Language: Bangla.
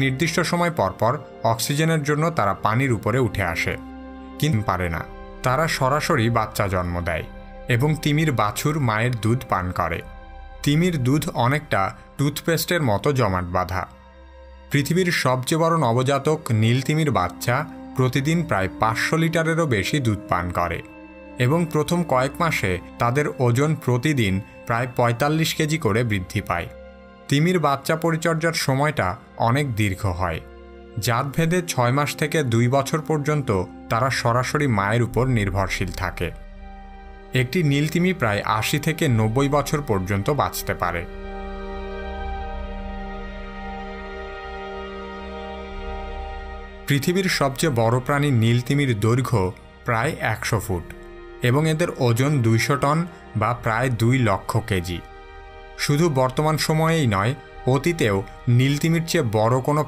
নির্দিষ্ট সময় পরপর অক্সিজেনের জন্য তারা পানির উপরে উঠে আসে, কিন্তু পারে না। তারা সরাসরি বাচ্চা জন্ম দেয় এবং তিমির বাছুর মায়ের দুধ পান করে। তিমির দুধ অনেকটা টুথপেস্টের মতো জমাট বাঁধা। পৃথিবীর সবচেয়ে বড় নবজাতক নীল তিমির বাচ্চা প্রতিদিন প্রায় 500 লিটারেরও বেশি দুধ পান করে এবং প্রথম কয়েক মাসে তাদের ওজন প্রতিদিন প্রায় 45 কেজি করে বৃদ্ধি পায়। তিমির বাচ্চা পরিচর্যার সময়টা অনেক দীর্ঘ হয়। জাতভেদে 6 মাস থেকে 2 বছর পর্যন্ত তারা সরাসরি মায়ের উপর নির্ভরশীল থাকে। একটি নীল তিমি প্রায় 80 থেকে 90 বছর পর্যন্ত বাঁচতে পারে। পৃথিবীর সবচেয়ে বড় প্রাণী নীল তিমির দৈর্ঘ্য প্রায় 100 ফুট এবং এদের ওজন 200 টন বা প্রায় 2 লক্ষ কেজি। শুধু বর্তমান সময়েই নয়, অতীতেও নীল তিমির চেয়ে বড় কোনো